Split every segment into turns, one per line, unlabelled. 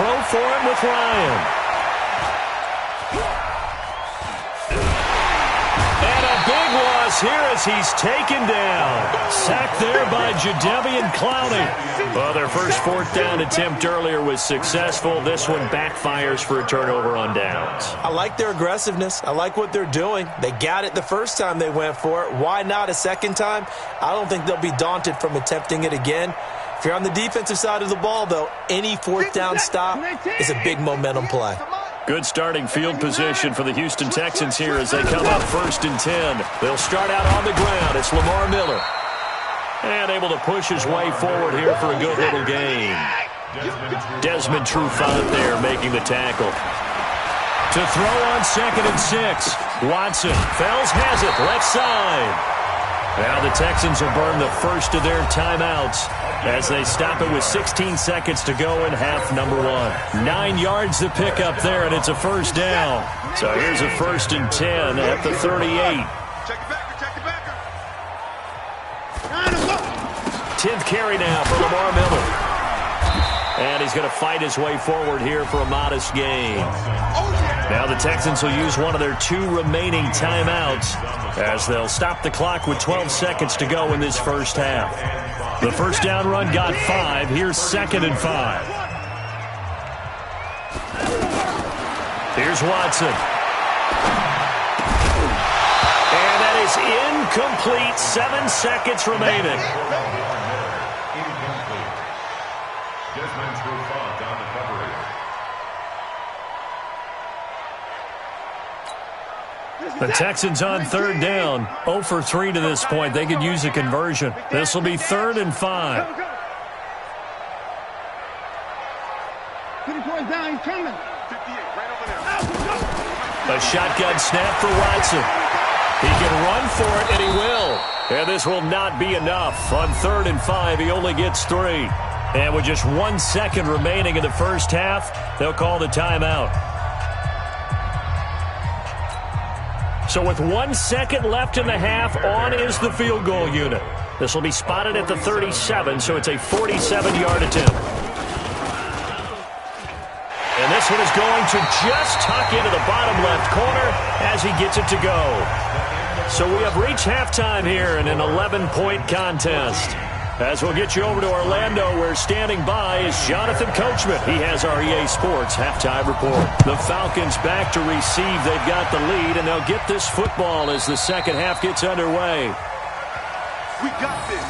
throw for him with Ryan. And a big loss here as he's taken down. Sacked there by Jadeveon Clowney. Well, their first fourth down attempt earlier was successful. This one backfires for a turnover on downs.
I like their aggressiveness. I like what they're doing. They got it the first time they went for it. Why not a second time? I don't think they'll be daunted from attempting it again. If you're on the defensive side of the ball, though, any fourth down stop is a big momentum play.
Good starting field position for the Houston Texans here as they come up 1st and 10. They'll start out on the ground. It's Lamar Miller. And able to push his way forward here for a good little gain. Desmond Trufant there making the tackle. To throw on 2nd and 6. Watson. Fells has it. Left side. Now the Texans will burn the first of their timeouts as they stop it with 16 seconds to go in half number 1. 9 yards to pick up there, and it's a first down. So here's a 1st and 10 at the 38. 10th carry now for Lamar Miller. And he's going to fight his way forward here for a modest gain. Now the Texans will use one of their 2 remaining timeouts as they'll stop the clock with 12 seconds to go in this first half. The first down run got 5. Here's 2nd and 5. Here's Watson. And that is incomplete. 7 seconds remaining. The Texans on 3rd down. 0 for 3 to this point. They could use a conversion. This will be 3rd and 5. A shotgun snap for Watson. He can run for it, and he will. And this will not be enough. On 3rd and 5, he only gets 3. And with just 1 second remaining in the first half, they'll call the timeout. So with 1 second left in the half, on is the field goal unit. This will be spotted at the 37, so it's a 47-yard attempt. And this one is going to just tuck into the bottom left corner as he gets it to go. So we have reached halftime here in an 11-point contest. As we'll get you over to Orlando, where standing by is Jonathan Coachman. He has our EA Sports halftime report. The Falcons back to receive. They've got the lead, and they'll get this football as the second half gets underway.
We got this.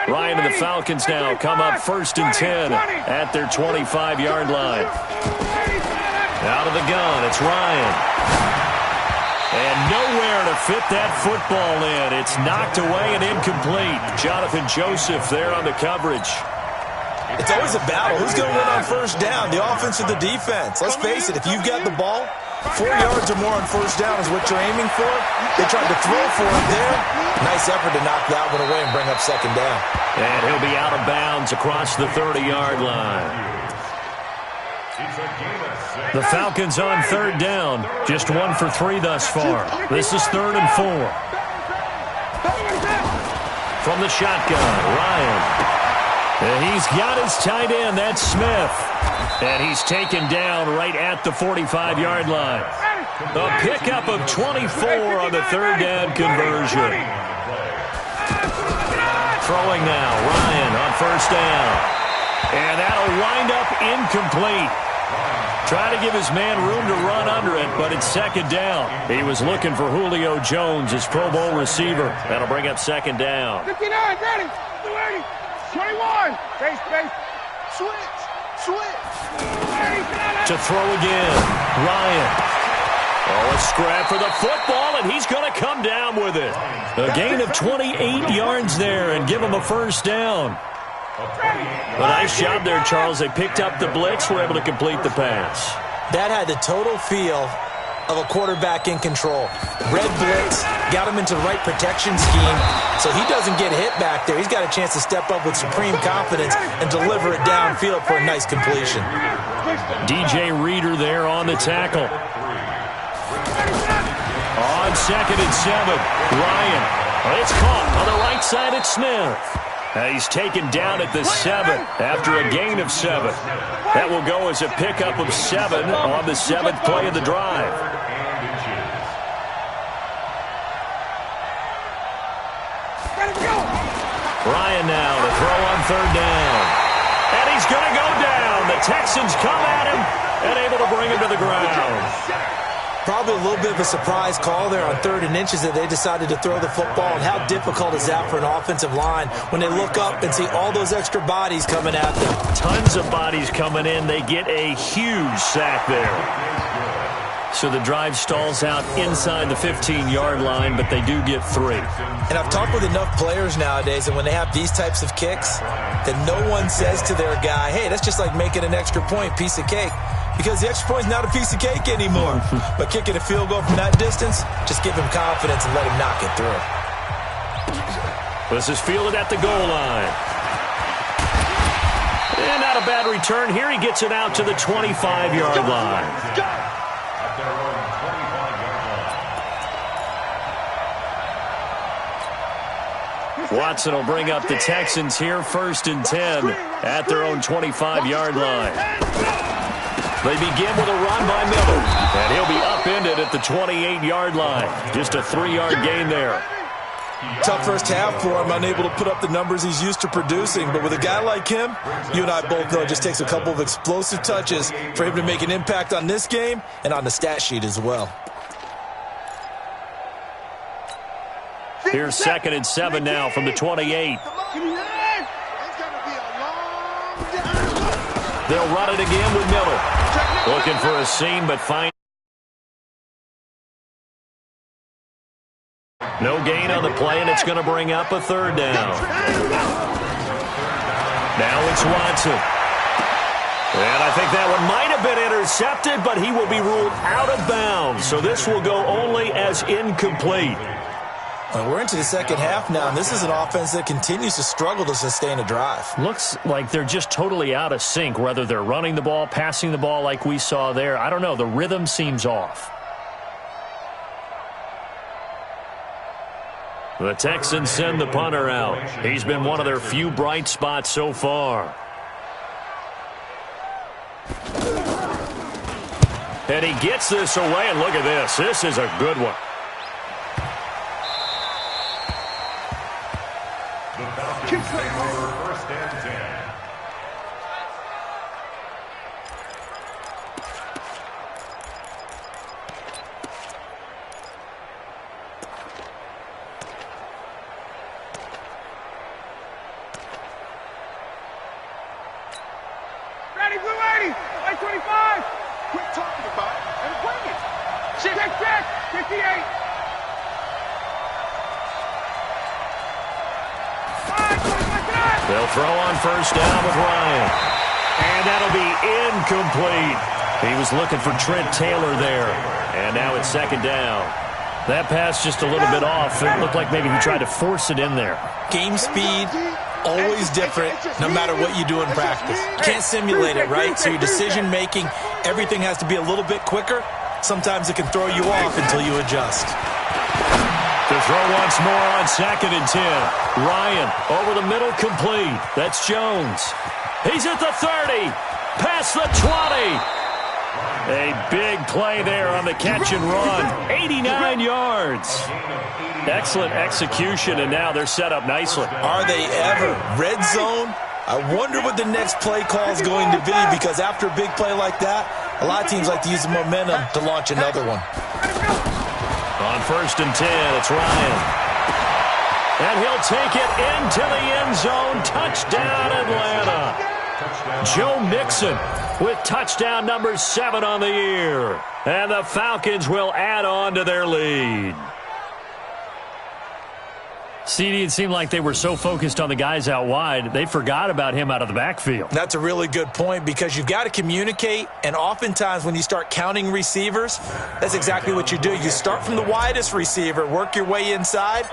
Ryan and the Falcons now come up 1st and 10 at their 25-yard line. Out of the gun, it's Ryan. And nowhere to fit that football in. It's knocked away and incomplete. Jonathan Joseph there on the coverage.
It's always a battle. Who's going to win on 1st down, the offense or the defense? Let's face it, if you've got the ball, 4 yards or more on 1st down is what you're aiming for. They tried to throw for it there. Nice effort to knock that one away and bring up 2nd down.
And he'll be out of bounds across the 30-yard line. The Falcons on 3rd down. Just 1 for 3 thus far. This is 3rd and 4. From the shotgun, Ryan. And he's got his tight end. That's Smith. And he's taken down right at the 45-yard line. A pickup of 24 on the 3rd down conversion. Throwing now, Ryan on 1st down. And that'll wind up incomplete. Try to give his man room to run under it, but it's 2nd down. He was looking for Julio Jones, his Pro Bowl receiver. That'll bring up 2nd down.
59, ready, 30, 21. Base, switch.
To throw again, Ryan. Oh, a scrap for the football, and he's going to come down with it. A gain of 28 yards there and give him a 1st down. A nice job there, Charles. They picked up the blitz, were able to complete the pass.
That had the total feel of a quarterback in control. Red blitz, got him into the right protection scheme, so he doesn't get hit back there. He's got a chance to step up with supreme confidence and deliver it downfield for a nice completion.
DJ Reader there on the tackle. on 2nd and 7. Ryan. It's caught on the right side at Smith. He's taken down at the 7 after a gain of 7. That will go as a pickup of 7 on the 7th play of the drive. Ryan now to throw on 3rd down. And he's going to go down. The Texans come at him and able to bring him to the ground.
Probably a little bit of a surprise call there on 3rd and inches that they decided to throw the football. And how difficult is that for an offensive line when they look up and see all those extra bodies coming at them?
Tons of bodies coming in. They get a huge sack there. So the drive stalls out inside the 15-yard line, but they do get 3.
And I've talked with enough players nowadays that when they have these types of kicks, that no one says to their guy, hey, that's just like making an extra point, piece of cake. Because the extra point is not a piece of cake anymore. But kicking a field goal from that distance, just give him confidence and let him knock it through.
This is fielded at the goal line. And not a bad return here. He gets it out to the 25-yard line. Watson will bring up the Texans here 1st and 10 at their own 25-yard line. They begin with a run by Miller, and he'll be upended at the 28-yard line. Just a 3-yard gain there.
Tough first half for him, unable to put up the numbers he's used to producing. But with a guy like him, you and I both know it just takes a couple of explosive touches for him to make an impact on this game and on the stat sheet as well.
Here's 2nd and 7 now from the 28. They'll run it again with Miller. Looking for a seam, but fine. No gain on the play, and it's going to bring up a 3rd down. Now it's Watson. And I think that one might have been intercepted, but he will be ruled out of bounds. So this will go only as incomplete.
We're into the second half now, and this is an offense that continues to struggle to sustain a drive.
Looks like they're just totally out of sync, whether they're running the ball, passing the ball like we saw there. I don't know. The rhythm seems off. The Texans send the punter out. He's been one of their few bright spots so far. And he gets this away, and look at this. This is a good one.
Ready, blue 80, 25. Quit talking about it and bring it. Check, 58.
They'll throw on 1st down with Ryan. And that'll be incomplete. He was looking for Trent Taylor there. And now it's 2nd down. That pass just a little bit off. It looked like maybe he tried to force it in there.
Game speed, always different, no matter what you do in practice. You can't simulate it, right? So your decision-making, everything has to be a little bit quicker. Sometimes it can throw you off until you adjust.
To throw once more on 2nd and 10. Ryan over the middle, complete. That's Jones. He's at the 30. Past the 20. A big play there on the catch and run. 89 yards. Excellent execution, and now they're set up nicely.
Are they ever? Red zone? I wonder what the next play call is going to be, because after a big play like that, a lot of teams like to use the momentum to launch another one.
On 1st and 10, it's Ryan. And he'll take it into the end zone. Touchdown, Atlanta. Joe Mixon with touchdown number 7 on the year. And the Falcons will add on to their lead. CD, it seemed like they were so focused on the guys out wide, they forgot about him out of the backfield.
That's a really good point, because you've got to communicate, and oftentimes when you start counting receivers, that's exactly what you do. You start from the widest receiver, work your way inside.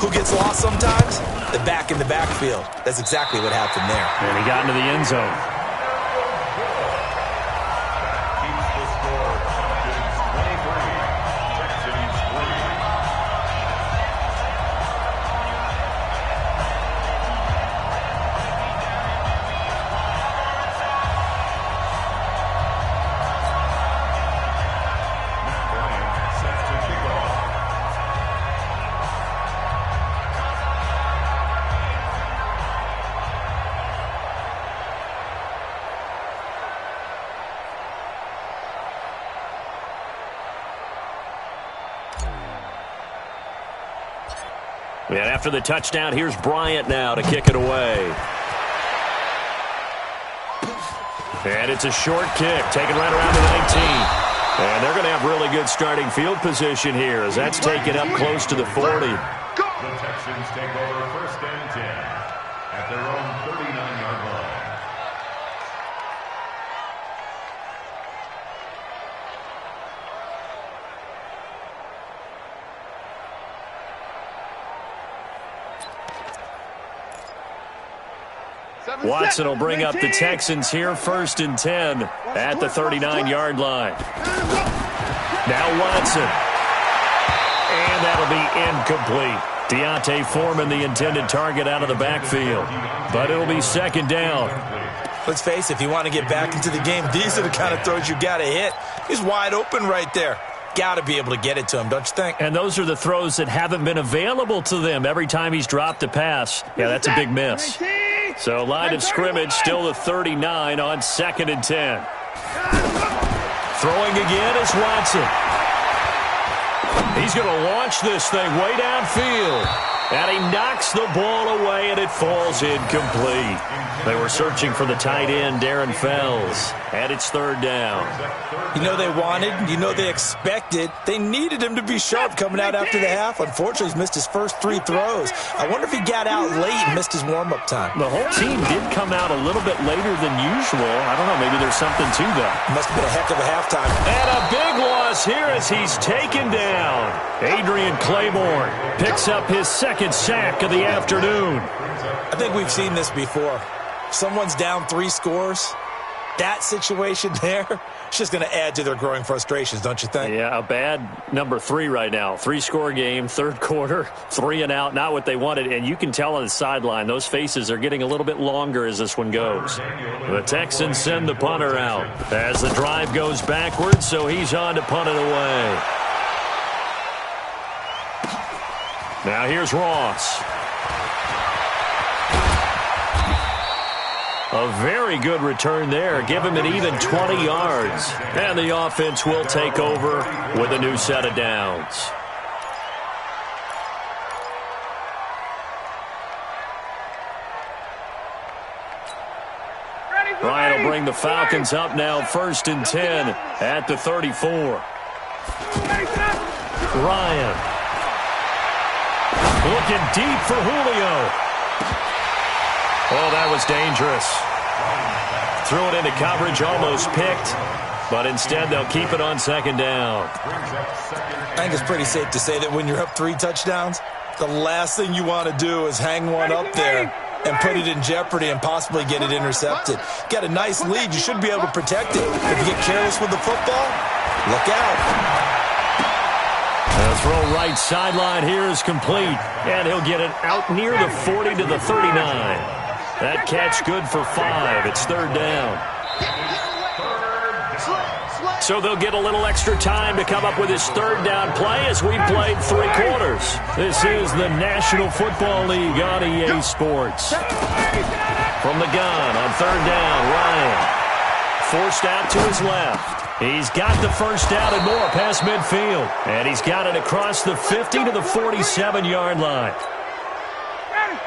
Who gets lost sometimes? The back in the backfield. That's exactly what happened there.
And he got into the end zone. And after the touchdown, here's Bryant now to kick it away. And it's a short kick, taken right around the 19. And they're going to have really good starting field position here as that's taken up close to the 40.
The Texans take over 1st and 10 at their own 39-yard line.
Watson will bring up the Texans here 1st and 10 at the 39-yard line. Now Watson. And that'll be incomplete. Deontay Foreman, the intended target, out of the backfield. But it'll be 2nd down.
Let's face it, if you want to get back into the game, these are the kind of throws you got to hit. He's wide open right there. Got to be able to get it to him, don't you think?
And those are the throws that haven't been available to them every time he's dropped a pass. Yeah, that's a big miss. So line of scrimmage, still the 39 on 2nd and 10. Throwing again is Watson. He's going to launch this thing way downfield. And he knocks the ball away, and it falls incomplete. They were searching for the tight end, Darren Fells. And it's 3rd down.
You know they wanted, you know they expected. They needed him to be sharp coming out after the half. Unfortunately, he's missed his first 3 throws. I wonder if he got out late and missed his warm-up time.
The whole team did come out a little bit later than usual. I don't know, maybe there's something to that.
Must have been a heck of a halftime.
And a big loss here as he's taken down. Adrian Claiborne picks up his 2nd sack of the afternoon.
I think we've seen this before. Someone's down 3 scores. That situation there, it's just going to add to their growing frustrations, don't you think?
Yeah, a bad number 3 right now. 3-score game, 3rd quarter, 3 and out, not what they wanted. And you can tell on the sideline, those faces are getting a little bit longer as this one goes. The Texans send the punter out as the drive goes backwards, so he's on to punt it away. Now here's Ross. A very good return there. Give him an even 20 yards. And the offense will take over with a new set of downs. Ryan will bring the Falcons up now 1st and 10 at the 34. Ryan. Looking deep for Julio. Oh, that was dangerous. Threw it into coverage, almost picked. But instead, they'll keep it on 2nd down.
I think it's pretty safe to say that when you're up 3 touchdowns, the last thing you want to do is hang one up there and put it in jeopardy and possibly get it intercepted. Got a nice lead. You should be able to protect it. If you get careless with the football, look out.
The throw right sideline here is complete. And he'll get it out near the 40 to the 39. That catch good for 5. It's 3rd down. So they'll get a little extra time to come up with his 3rd down play as we played 3 quarters. This is the National Football League on EA Sports. From the gun on 3rd down, Ryan. Forced out to his left. He's got the 1st down and more past midfield. And he's got it across the 50 to the 47-yard line.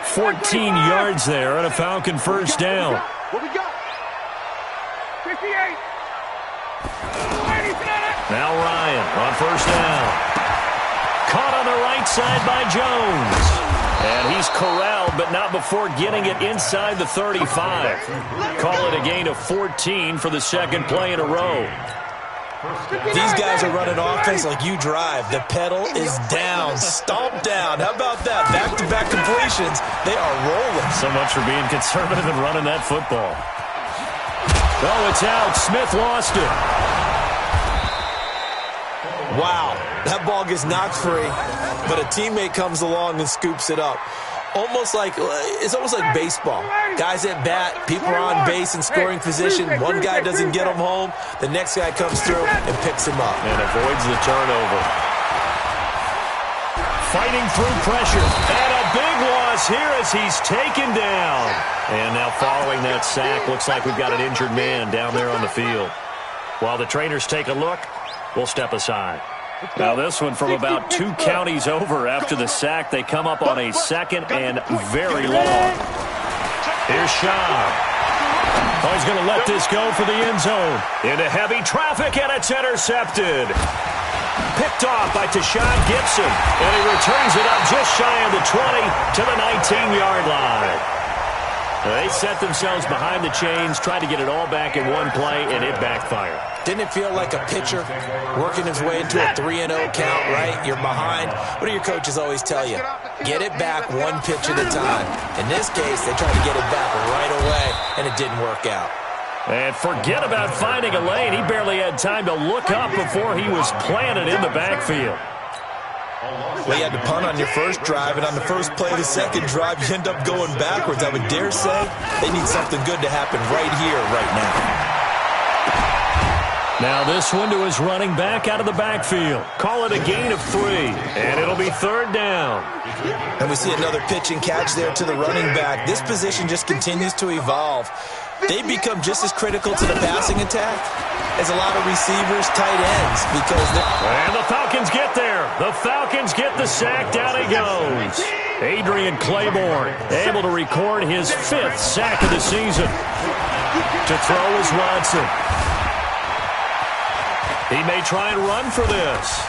14 yards there and a Falcon 1st down.
What we got? 58.
Now Ryan on 1st down. Caught on the right side by Jones. And he's corralled, but not before getting it inside the 35. Call it a gain of 14 for the 2nd play in a row.
These guys are running offense like you drive. The pedal is down, stomp down. How about that? Back-to-back completions. They are rolling.
So much for being conservative and running that football. Oh, it's out. Smith lost it.
Wow, that ball gets knocked free, but a teammate comes along and scoops it up. It's almost like baseball. Guys at bat, people are on base in scoring position. One guy doesn't get him home. The next guy comes through and picks him up.
And avoids the turnover. Fighting through pressure. And a big loss here as he's taken down. And now following that sack, looks like we've got an injured man down there on the field. While the trainers take a look, we'll step aside. Now this one from about 2 counties over after the sack. They come up on a 2nd and very long. Here's Shaw. Oh, he's going to let this go for the end zone. Into heavy traffic, and it's intercepted. Picked off by Tashawn Gibson, and he returns it up just shy of the 20 to the 19-yard line. They set themselves behind the chains, tried to get it all back in one play, and it backfired.
Didn't it feel like a pitcher working his way into a 3-0 count, right? You're behind. What do your coaches always tell you? Get it back one pitch at a time. In this case, they tried to get it back right away, and it didn't work out.
And forget about finding a lane. He barely had time to look up before he was planted in the backfield.
Well, you had to punt on your first drive, and on the first play of the second drive, you end up going backwards. I would dare say they need something good to happen right here, right now.
Now this one to his running back out of the backfield. Call it a gain of 3, and it'll be 3rd down.
And we see another pitch and catch there to the running back. This position just continues to evolve. They become just as critical to the passing attack as a lot of receivers, tight ends, because
and the Falcons get there. The Falcons get the sack. Down he goes. Adrian Claiborne able to record his 5th sack of the season. To throw is Watson. He may try and run for this.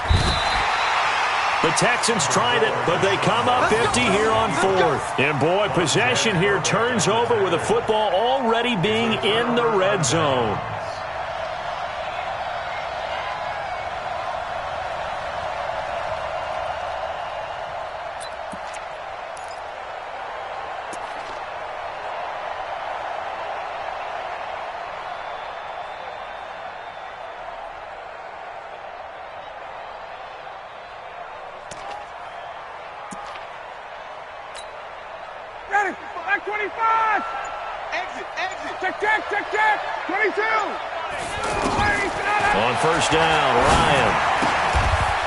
The Texans tried it, but they come up empty here on 4th. And, boy, possession here turns over with the football already being in the red zone.
Back 25. Exit. Check. 22.
On 1st down, Ryan.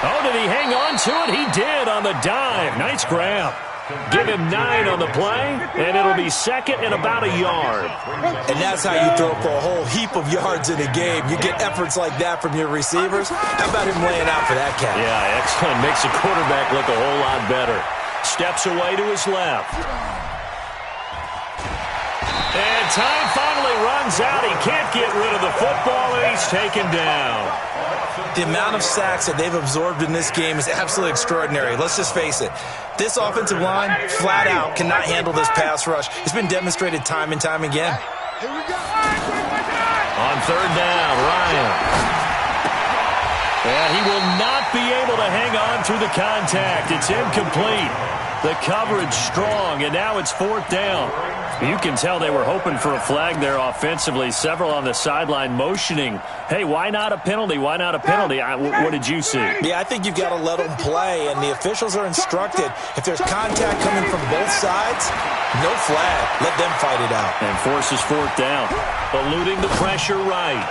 Oh, did he hang on to it? He did on the dive. Nice grab. Give him 9 on the play, and it'll be 2nd and about a yard.
And that's how you throw for a whole heap of yards in a game. You get efforts like that from your receivers. How about him laying out for that catch?
Yeah, excellent. Makes the quarterback look a whole lot better. Steps away to his left. And time finally runs out. He can't get rid of the football, and he's taken down.
The amount of sacks that they've absorbed in this game is absolutely extraordinary. Let's just face it. This offensive line, flat out, cannot handle this pass rush. It's been demonstrated time and time again.
On 3rd down, Ryan. And he will not be able to hang on through the contact. It's incomplete. The coverage strong, and now it's 4th down. You can tell they were hoping for a flag there offensively. Several on the sideline motioning, hey, why not a penalty? Why not a penalty? What did you see?
Yeah, I think you've got to let them play, and the officials are instructed. If there's contact coming from both sides, no flag. Let them fight it out.
And forces 4th down. Eluding the pressure right.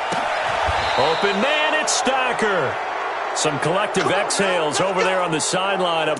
Open man, it's Stocker. Some collective exhales over there on the sideline.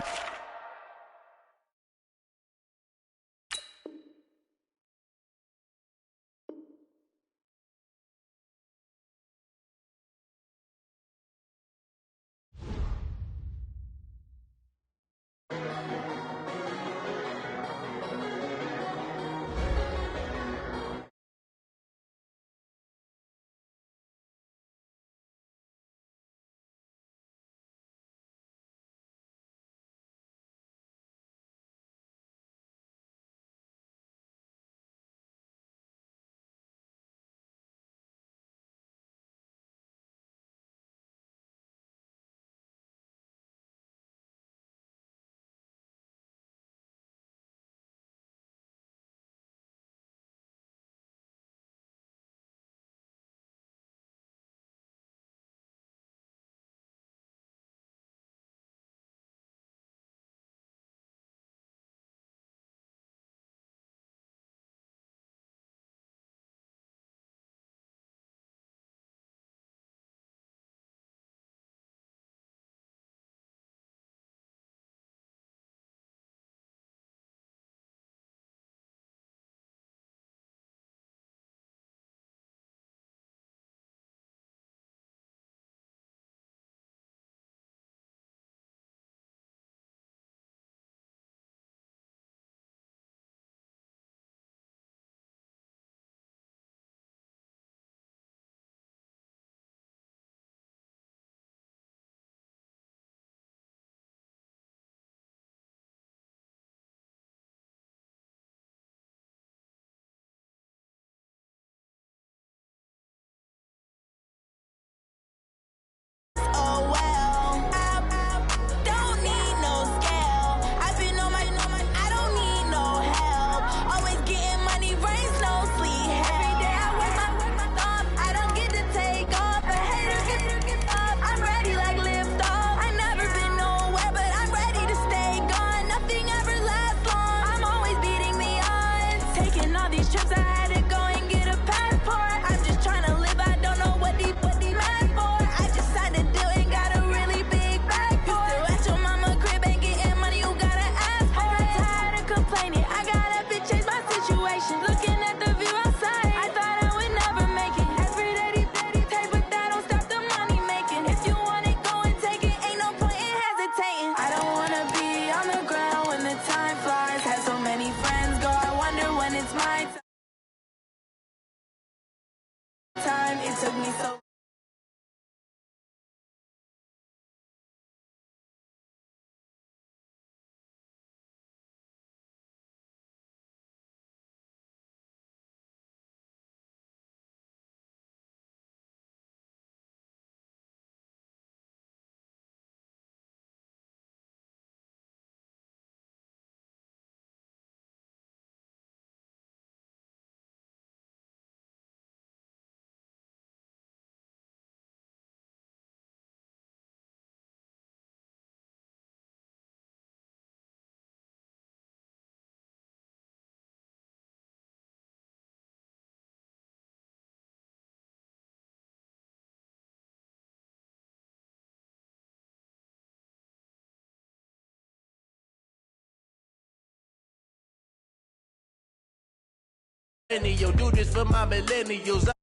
Do this for my millennials.